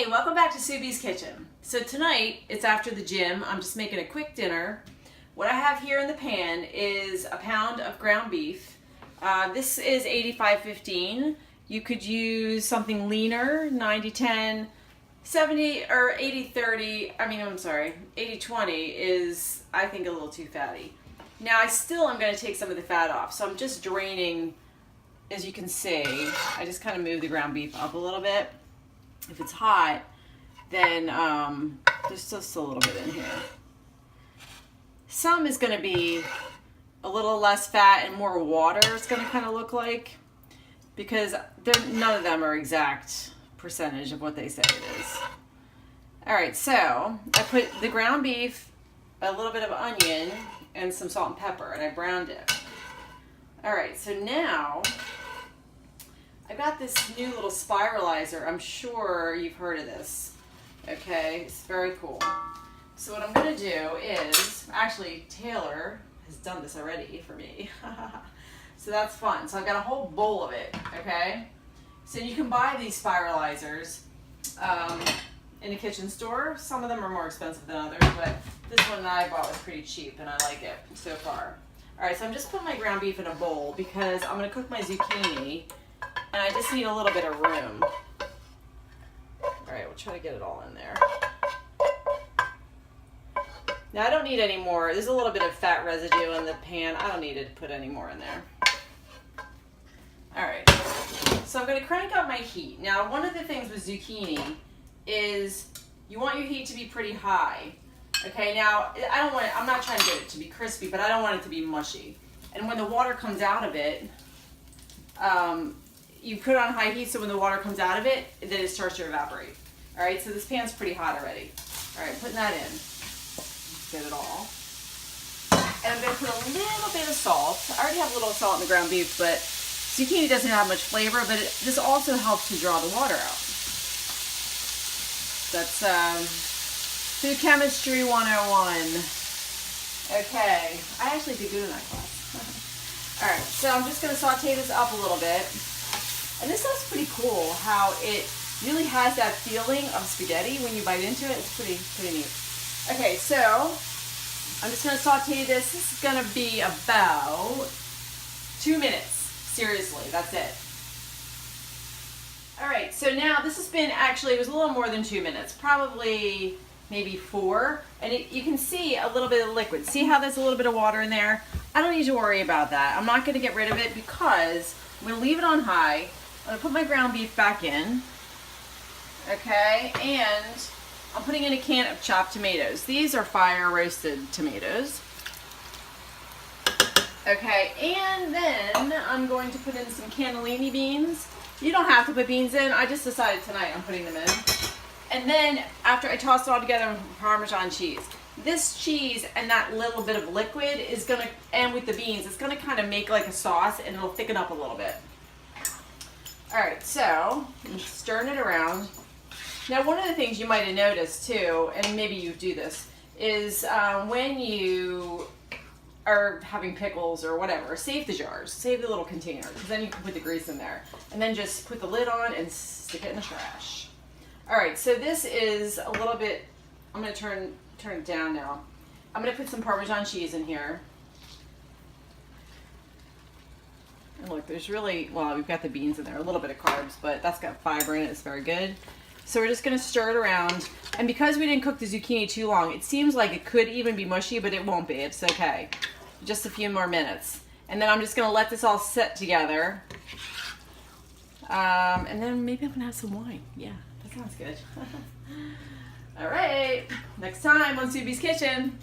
Hey, welcome back to Subi's Kitchen. So tonight, it's after the gym. I'm just making a quick dinner. What I have here in the pan is a pound of ground beef. This is 85-15. You could use something leaner, 90-10, 70 or 80-30. I'm sorry, 80-20 is, I think, a little too fatty. Now I still am going to take some of the fat off, so I'm just draining. As you can see, I just kind of move the ground beef up a little bit. If it's hot, then there's just a little bit in here. Some is going to be a little less fat and more water, it's going to kind of look like, because none of them are exact percentage of what they say it is. Alright, so I put the ground beef, a little bit of onion, and some salt and pepper, and I browned it. Alright, so now I got this new little spiralizer. I'm sure you've heard of this. Okay, it's very cool. So what I'm going to do is, actually Taylor has done this already for me. So that's fun. So I've got a whole bowl of it, okay? So you can buy these spiralizers in a kitchen store. Some of them are more expensive than others, but this one that I bought was pretty cheap and I like it so far. Alright, so I'm just putting my ground beef in a bowl because I'm going to cook my zucchini. And I just need a little bit of room. Alright, we'll try to get it all in there. Now I don't need any more. There's a little bit of fat residue in the pan. I don't need to put any more in there. Alright, so I'm going to crank up my heat. Now one of the things with zucchini is you want your heat to be pretty high. Okay, now I'm not trying to get it to be crispy, but I don't want it to be mushy. And when the water comes out of it, you put it on high heat so when the water comes out of it, then it starts to evaporate. Alright, so this pan's pretty hot already. Alright, putting that in. Let's get it all. And I'm going to put a little bit of salt. I already have a little salt in the ground beef, but zucchini doesn't have much flavor, but this also helps to draw the water out. That's Food Chemistry 101. Okay, I actually did good in that class. Alright, so I'm just going to saute this up a little bit. And this stuff's pretty cool, how it really has that feeling of spaghetti when you bite into it. It's pretty neat. Okay, so I'm just going to saute this. This is going to be about 2 minutes. Seriously, that's it. Alright, so now this has been, actually, it was a little more than 2 minutes. Probably maybe 4. And you can see a little bit of liquid. See how there's a little bit of water in there? I don't need to worry about that. I'm not going to get rid of it because I'm going to leave it on high. I'm going to put my ground beef back in. Okay, and I'm putting in a can of chopped tomatoes. These are fire roasted tomatoes. Okay, and then I'm going to put in some cannellini beans. You don't have to put beans in. I just decided tonight I'm putting them in. And then after I toss it all together with Parmesan cheese. This cheese and that little bit of liquid is going to, and with the beans, it's going to kind of make like a sauce and it'll thicken up a little bit. Alright, so I'm just stirring it around. Now one of the things you might have noticed too, and maybe you do this, is when you are having pickles or whatever, save the jars, save the little container, because then you can put the grease in there. And then just put the lid on and stick it in the trash. Alright, so this is a little bit, I'm going to turn it down now. I'm going to put some Parmesan cheese in here. And look, there's really, well, we've got the beans in there, a little bit of carbs, but that's got fiber in it, it's very good. So we're just going to stir it around. And because we didn't cook the zucchini too long, it seems like it could even be mushy, but it won't be. It's okay. Just a few more minutes. And then I'm just going to let this all set together. And then maybe I'm going to have some wine. Yeah, that sounds good. All right, next time on Subi's Kitchen.